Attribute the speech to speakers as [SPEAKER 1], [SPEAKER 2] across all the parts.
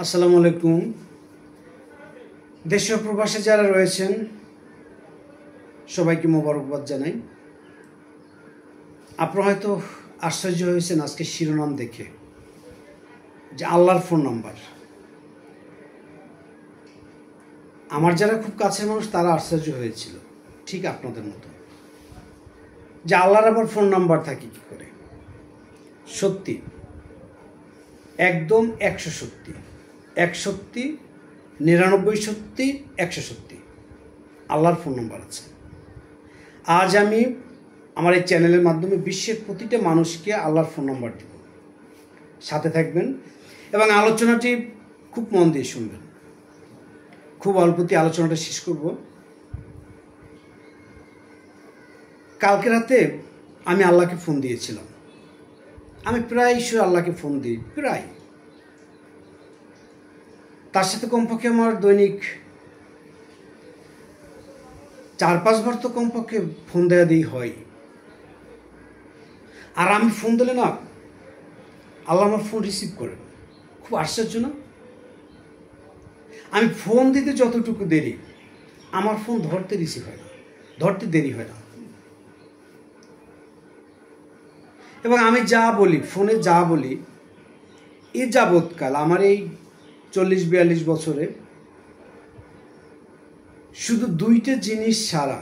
[SPEAKER 1] আসসালামু আলাইকুম। দেশ ও প্রবাসে যারা রয়েছেন সবাইকে মোবারকবাদ জানাই। আপনারা হয়তো আশ্চর্য হয়েছেন আজকে শিরোনাম দেখে যে আল্লাহর ফোন নাম্বার। আমার যারা খুব কাছের মানুষ তারা আশ্চর্য হয়েছিল, ঠিক আপনাদের মতো, যে আল্লাহর আবার ফোন নাম্বার থাকে কি করে। সত্যি, একদম 100 সত্যি, 1 সত্যি, 99 সত্যি, 100 সত্যি আল্লাহর ফোন নাম্বার আছে। আজ আমি আমার এই চ্যানেলের মাধ্যমে বিশ্বের প্রতিটা মানুষকে আল্লাহর ফোন নাম্বার দেব। সাথে থাকবেন এবং আলোচনাটি খুব মন দিয়ে শুনবেন। খুব অল্পতে আলোচনাটা শেষ করব। কালকে রাতে আমি আল্লাহকে ফোন দিয়েছিলাম। আমি প্রায়শই আল্লাহকে ফোন দিই, প্রায়। তার সাথে কমপক্ষে আমার দৈনিক 4-5 বার তো কমপক্ষে ফোন দেওয়া দিই হয়। আর আমি ফোন দিলে না, আল্লাহ আমার ফোন রিসিভ করেন। খুব আশ্চর্য না? আমি ফোন দিতে যতটুকু দেরি, আমার ফোন ধরতে রিসিভ হয় না, ধরতে দেরি হয় না। এবং আমি যা বলি, ফোনে যা বলি, এ যাবৎকাল আমার এই 40-42 বছরে শুধু 2টা জিনিস ছাড়া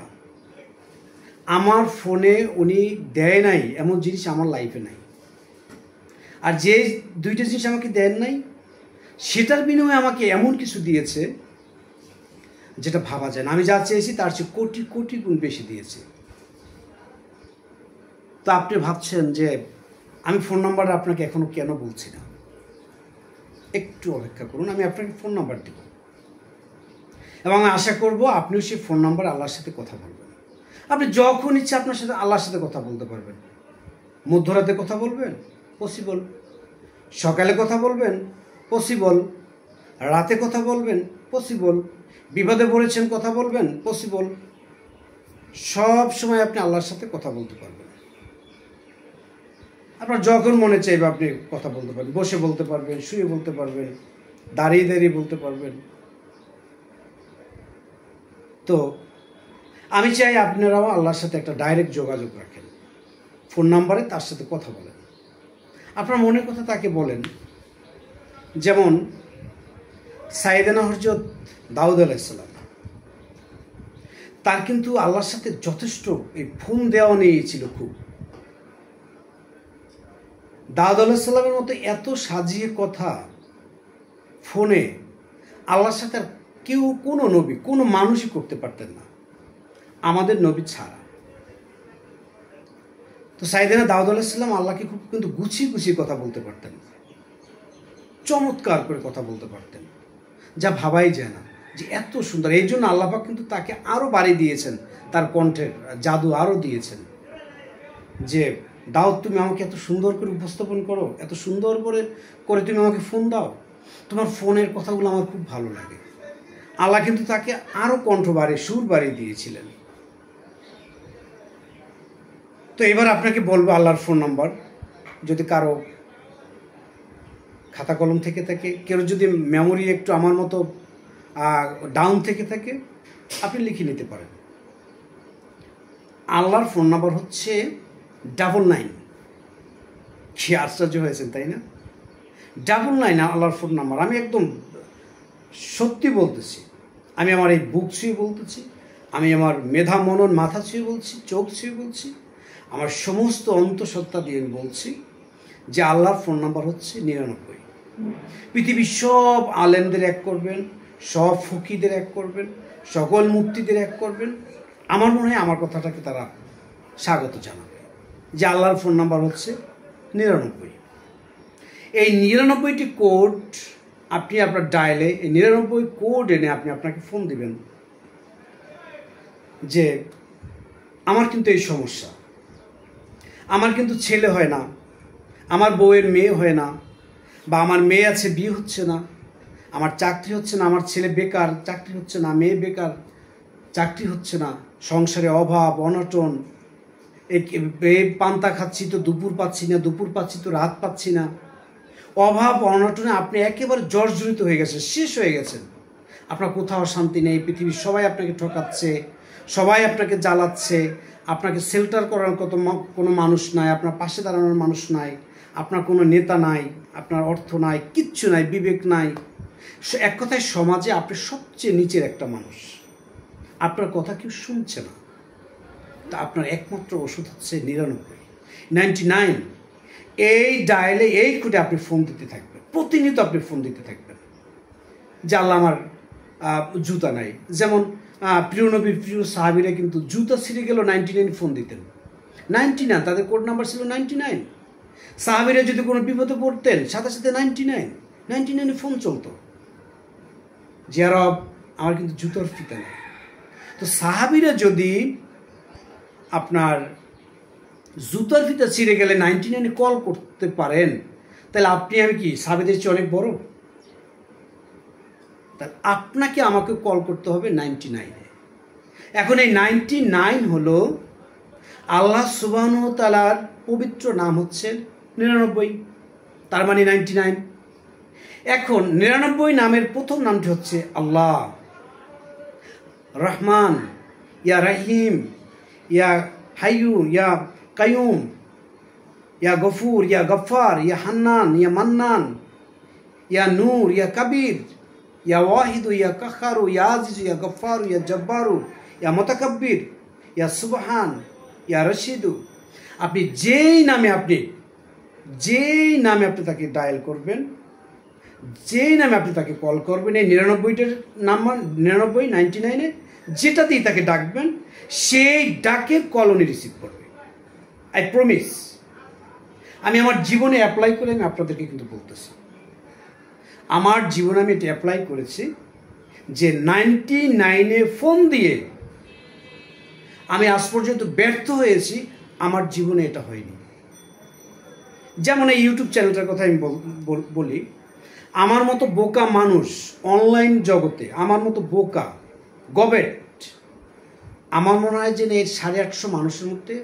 [SPEAKER 1] আমার ফোনে উনি দেয় নাই এমন জিনিস আমার লাইফে নাই। আর যে 2টা জিনিস আমাকে দেন নাই, সেটার বিনিময়ে আমাকে এমন কিছু দিয়েছে যেটা ভাবা যায় না। আমি যা চেয়েছি তার চেয়ে কোটি কোটি গুণ বেশি দিয়েছে। তো আপনি ভাবছেন যে আমি ফোন নাম্বারটা আপনাকে এখনো কেন বলছি না। একটু অপেক্ষা করুন, আমি আপনাকে ফোন নাম্বার দেব এবং আশা করব আপনিও সেই ফোন নাম্বার আল্লাহর সাথে কথা বলবেন। আপনি যখন ইচ্ছা আপনার সাথে আল্লাহর সাথে কথা বলতে পারবেন। মধ্যরাতে কথা বলবেন, পসিবল। সকালে কথা বলবেন, পসিবল। রাতে কথা বলবেন, পসিবল। বিপদে পড়েছেন কথা বলবেন, পসিবল। সব সময় আপনি আল্লাহর সাথে কথা বলতে পারবেন। আপনার যখন মনে চাইবে আপনি কথা বলতে পারবেন। বসে বলতে পারবেন, শুয়ে বলতে পারবেন, দাঁড়িয়ে দাঁড়িয়ে বলতে পারবেন। তো আমি চাই আপনারাও আল্লাহর সাথে একটা ডাইরেক্ট যোগাযোগ রাখেন, ফোন নাম্বারে তার সাথে কথা বলেন, আপনার মনের কথা তাকে বলেন। যেমন সাইয়েদনা হযরত দাউদ আলাইহিস সালাম, তার কিন্তু আল্লাহর সাথে যথেষ্ট এই ফোন দেওয়া নিয়েছিল খুব। দাউদ আলাইহিস সালামের মতো এত সাজিয়ে কথা ফোনে আল্লাহর সাথে আর কেউ, কোনো নবী, কোনো মানুষই করতে পারতেন না, আমাদের নবী ছাড়া। তো সাইয়েদনা দাউদ আলাইহিস সালাম আল্লাহকে খুব কিন্তু গুছিয়ে গুছিয়ে কথা বলতে পারতেন, চমৎকার করে কথা বলতে পারতেন, যা ভাবাই যায় না যে এত সুন্দর। এই জন্য আল্লাহ পাক কিন্তু তাকে আরও বাড়িয়ে দিয়েছেন, তার কণ্ঠের জাদু আরও দিয়েছেন যে দাউদ, তুমি আমাকে এত সুন্দর করে উপস্থাপন করো, এত সুন্দর করে করে তুমি আমাকে ফোন দাও, তোমার ফোনের কথাগুলো আমার খুব ভালো লাগে। আল্লাহ কিন্তু তাকে আরও কণ্ঠ বাড়িয়ে, সুর বাড়িয়ে দিয়েছিলেন। তো এবার আপনাকে বলবো আল্লাহর ফোন নাম্বার। যদি কারো খাতা কলম থেকে থাকে, কেউ যদি মেমোরি একটু আমার মতো ডাউন থেকে থাকে, আপনি লিখে নিতে পারেন। আল্লাহর ফোন নাম্বার হচ্ছে 99। কি আশ্চর্য হয়েছেন তাই না? 99 আল্লাহর ফোন নাম্বার। আমি একদম সত্যি বলতেছি, আমি আমার এই বুক ছুঁয়ে বলতেছি, আমি আমার মেধা মনন মাথা ছুঁয়ে বলছি, চোখ ছুঁয়ে বলছি, আমার সমস্ত অন্তঃসত্ত্বা দিয়ে আমি বলছি যে আল্লাহর ফোন নাম্বার হচ্ছে 99। পৃথিবীর সব আলেমদের এক করবেন, সব ফকিদের এক করবেন, সকল মুফতিদের এক করবেন। আমার মনে হয় আমার কথাটাকে তারা স্বাগত জানাবে যে আল্লাহর ফোন নাম্বার হচ্ছে 99। এই 99টি কোড আপনি আপনার ডায়ালে, এই 99 কোড এনে আপনি আপনাকে ফোন দিবেন যে আমার কিন্তু এই সমস্যা, আমার কিন্তু ছেলে হয় না, আমার বউয়ের মেয়ে হয় না, বা আমার মেয়ে আছে বিয়ে হচ্ছে না, আমার চাকরি হচ্ছে না, আমার ছেলে বেকার, চাকরি হচ্ছে না, মেয়ে বেকার, চাকরি হচ্ছে না, সংসারে অভাব অনটন, এই পান্তা খাচ্ছি তো দুপুর পাচ্ছি না, দুপুর পাচ্ছি তো রাত পাচ্ছি না, অভাব অনটনে আপনি একেবারে জর্জরিত হয়ে গেছেন, শেষ হয়ে গেছেন। আপনার কোথাও শান্তি নেই, পৃথিবীর সবাই আপনাকে ঠকাচ্ছে, সবাই আপনাকে জ্বালাচ্ছে, আপনাকে শেল্টার করার কোনো মানুষ নাই, আপনার পাশে দাঁড়ানোর মানুষ নাই, আপনার কোনো নেতা নাই, আপনার অর্থ নাই, কিচ্ছু নাই, বিবেক নাই। এক কথায় সমাজে আপনি সবচেয়ে নিচের একটা মানুষ, আপনার কথা কেউ শুনছে না। তা আপনার একমাত্র ওষুধ হচ্ছে 99। এই ডায়ালে এই কোডে আপনি ফোন দিতে থাকবেন, প্রতিনিয়ত আপনি ফোন দিতে থাকবেন যে আল্লাহ আমার জুতা নাই। যেমন প্রিয় নবীর প্রিয় সাহাবীরা কিন্তু জুতা ছিঁড়ে গেল 99 ফোন দিতেন। 99, তাদের কোড নাম্বার ছিল 99। সাহাবীরা যদি কোনো বিপদে পড়তেন সাথে সাথে 99 ফোন চলতো। যে রব আমার কিন্তু জুতোর ফিতা নেই। তো সাহাবীরা যদি আপনার জুতার ফিতা ছিঁড়ে গেলে 99 কল করতে পারেন, তাহলে আপনি আমি কি সাহাবীদের চেয়ে অনেক বড়? তাহলে আপনাকে আমাকে কল করতে হবে 99-এ। এখন এই 99 হলো আল্লাহ সুবহানাহু ওয়া তাআলার পবিত্র নাম হচ্ছে 99, তার মানে 99। এখন 99 নামের প্রথম নামটি হচ্ছে আল্লাহ, রহমান, ইয়া রহিম, ইয়া হাইয়ু, ইয়া কাইয়ুম, ইয়া গফুর, ইয়া গফার, ইয়া হান্নান, ইয়া মান্নান, ইয়া নূর, ইয়া কবির, ইয়া ওয়াহিদু, ইয়া কাহারু, ইয়া আজিজু, ইয়া গফারু, ইয়া জব্বারু, ইয়া মুতাকাব্বির, ইয়া সুবহান, ইয়া রশিদু। আপনি যেই নামে আপনি তাকে ডায়াল করবেন, যেই নামে আপনি তাকে কল করবেন, এই 99টার নাম্বার 99 যেটাতেই তাকে ডাকবেন, সেই ডাকের কল উনি রিসিভ করবে। I promise. আমি আমার জীবনে অ্যাপ্লাই করে আমি আপনাদেরকে কিন্তু বলতেছি, আমার জীবনে আমি এটা অ্যাপ্লাই করেছি যে 99-এ ফোন দিয়ে আমি আজ পর্যন্ত ব্যর্থ হয়েছি। আমার জীবনে এটা হয়নি। যেমন এই ইউটিউব চ্যানেলটার কথা আমি বলি, আমার মতো বোকা মানুষ অনলাইন জগতে, আমার মতো বোকা গবেট, আমার মনে হয় যে এর 850 মানুষের মধ্যে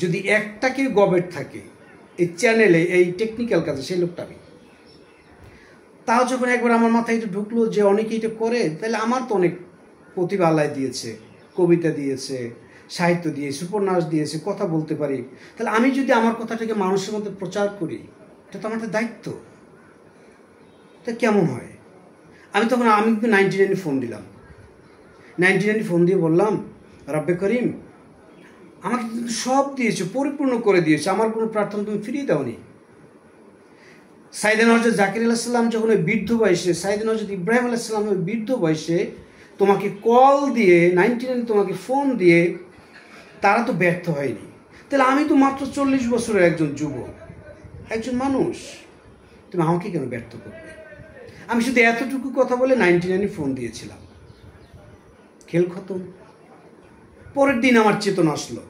[SPEAKER 1] যদি একটা কেউ গবেট থাকে এই চ্যানেলে, এই টেকনিক্যাল কাজে, সেই লোকটা আমি। তাও যখন একবার আমার মাথায় এটা ঢুকলো যে অনেকে এটা করে, তাহলে আমার তো অনেক প্রতিভা আল্লাহ দিয়েছে, কবিতা দিয়েছে, সাহিত্য দিয়েছে, উপন্যাস দিয়েছে, কথা বলতে পারি। তাহলে আমি যদি আমার কথাটাকে মানুষের মধ্যে প্রচার করি, এটা তো আমার দায়িত্ব। তা কেমন হয়? আমি কিন্তু 99 ফোন দিলাম। 99 ফোন দিয়ে বললাম, রব্বে করিম, আমাকে কিন্তু সব দিয়েছে, পরিপূর্ণ করে দিয়েছে, আমার কোনো প্রার্থনা তুমি ফিরিয়ে দাওনি। সাইয়েদনা হযরত জাকির আলাইহিস সালাম যখন ওই বৃদ্ধ বয়সে, সাইয়েদনা হযরত ইব্রাহিম আলাইহিস সালাম ওই বৃদ্ধ বয়সে তোমাকে কল দিয়ে 99 তোমাকে ফোন দিয়ে তারা তো ব্যর্থ হয়নি, তাহলে আমি তো মাত্র 40 বছরের একজন যুবক, একজন মানুষ, তুমি আমাকে কেন ব্যর্থ করবে? আমি শুধু এতটুকু কথা বলে 99 ফোন দিয়েছিলাম, খেল খতম। পরের দিন আমার চেতনা আসলো,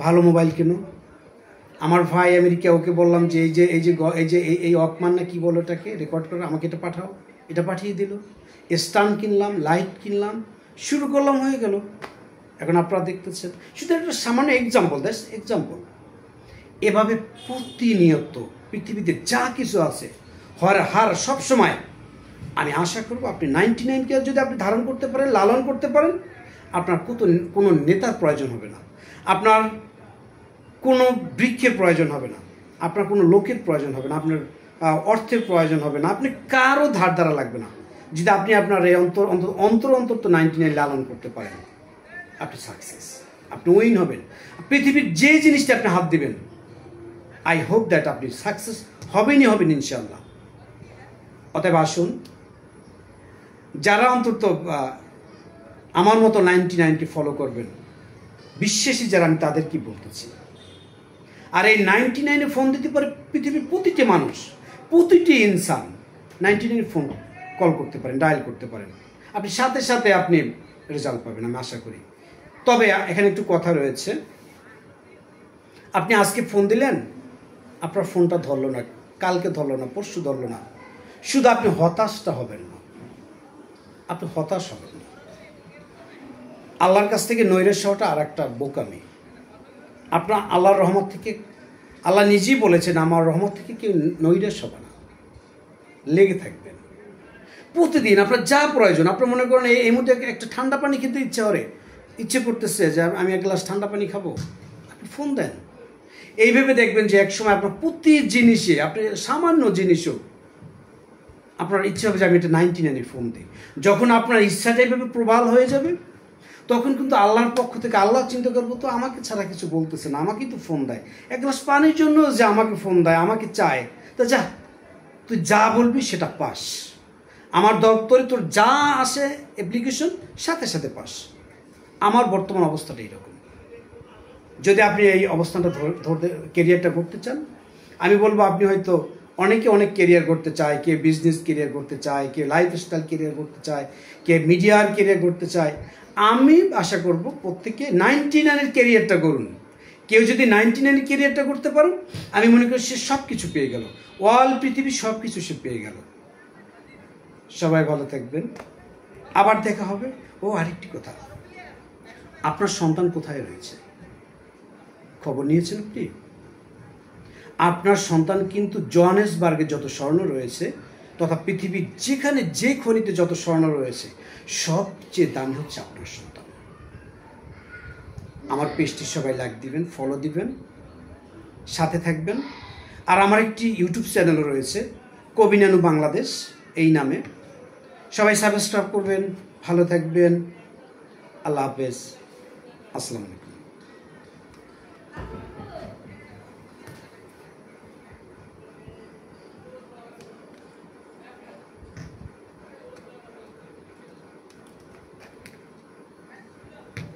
[SPEAKER 1] ভালো মোবাইল কেন। আমার ভাই আমেরিকা, ওকে বললাম যে এই ওয়াকম্যান না কি বলো এটাকে, রেকর্ড করে আমাকে এটা পাঠাও, এটা পাঠিয়ে দিল। স্ট্যান্ড কিনলাম, লাইট কিনলাম, শুরু করলাম, হয়ে গেল। এখন আপনারা দেখতেছেন, শুধু একটা সামান্য এক্সাম্পল। এভাবে প্রতিনিয়ত পৃথিবীতে যা কিছু আছে হার সবসময় আমি আশা করব আপনি 99কে যদি আপনি ধারণ করতে পারেন, লালন করতে পারেন, আপনার কোনো নেতার প্রয়োজন হবে না, আপনার কোনো বৃক্ষের প্রয়োজন হবে না, আপনার কোনো লোকের প্রয়োজন হবে না, আপনার অর্থের প্রয়োজন হবে না, আপনি কারো ধার দ্বারা লাগবে না। যদি আপনি আপনার এই অন্তর তো 99 লালন করতে পারেন, আপনি সাকসেস, আপনি উইন হবেন। পৃথিবীর যে জিনিসটা আপনি হাত দিবেন, আই হোপ দ্যাট আপনি সাকসেস হবেন ইনশাআল্লাহ। অতএব আসুন, যারা অন্তত আমার মতো 99কে ফলো করবেন, বিশ্বাসী যারা, আমি তাদের কি বলতেছি। আর এই 99-এ ফোন দিতে পারে পৃথিবীর প্রতিটি মানুষ, প্রতিটি ইনসান 99 ফোন কল করতে পারেন, ডায়াল করতে পারেন, আপনি সাথে সাথে আপনি রেজাল্ট পাবেন, আমি আশা করি। তবে এখানে একটু কথা রয়েছে, আপনি আজকে ফোন দিলেন, আপনার ফোনটা ধরলো না, কালকে ধরলো না, পরশু ধরলো না, শুধু আপনি হতাশটা হবেন না, আপনি হতাশ হবেন না। আল্লাহর কাছ থেকে নৈরাশ্য হওয়াটা আর একটা বোকামি। আপনার আল্লাহর রহমত থেকে আল্লাহ নিজেই বলেছেন আমার রহমত থেকে কেউ নৈরাশ হবে না, লেগে থাকবেন প্রতিদিন। আপনার যা প্রয়োজন, আপনার মনে করেন এই মুহূর্তে একটা ঠান্ডা পানি খেতে ইচ্ছে করতেছে যে আমি এক গ্লাস ঠান্ডা পানি খাবো, আপনি ফোন দেন। এইভাবে দেখবেন যে একসময় আপনার প্রতি জিনিসে, আপনি সামান্য জিনিসও আপনার ইচ্ছে হবে যে আমি একটা 99-এ ফোন দিই। যখন আপনার ইচ্ছাটা এইভাবে প্রবল হয়ে যাবে, তখন কিন্তু আল্লাহর পক্ষ থেকে আল্লাহ চিন্তা করবো তো আমাকে ছাড়া কিছু বলতেছে না, আমাকেই তো ফোন দেয়, এক গ্লাস পানির জন্য যে আমাকে ফোন দেয়, আমাকে চায়, তা যা তুই যা বলবি সেটা পাস, আমার দপ্তরে তোর যা আসে অ্যাপ্লিকেশন সাথে সাথে পাস। আমার বর্তমান অবস্থাটা এইরকম। যদি আপনি এই অবস্থানটা ধরতে কেরিয়ারটা করতে চান, আমি বলবো আপনি হয়তো অনেকে অনেক কেরিয়ার করতে চায়, কে বিজনেস কেরিয়ার করতে চায়, কে লাইফস্টাইল কেরিয়ার করতে চায়, কে মিডিয়ার কেরিয়ার করতে চায়। আমি আশা করব প্রত্যেকে 99-এর কেরিয়ারটা করুন। কেউ যদি 99-এর কেরিয়ারটা করতে পারেন, আমি মনে করি সে সব কিছু পেয়ে গেল, অল পৃথিবী সব কিছু সে পেয়ে গেল। সবাই ভালো থাকবেন, আবার দেখা হবে। ও আরেকটি কথা, আপনার সন্তান কোথায় রয়েছে খবর নিয়েছেন আপনি? আপনার সন্তান কিন্তু জোহানেসবার্গে যত স্বর্ণ রয়েছে, তথা পৃথিবীর যেখানে যে খনিতে যত স্বর্ণ রয়েছে, সবচেয়ে দামি হচ্ছে আপনার সন্তান। আমার পেজটি সবাই লাইক দিবেন, ফলো দিবেন, সাথে থাকবেন। আর আমার একটি ইউটিউব চ্যানেলও রয়েছে, কবি নানু বাংলাদেশ এই নামে, সবাই সাবস্ক্রাইব করবেন। ভালো থাকবেন, আল্লাহ হাফেজ, আসসালামু আলাইকুম।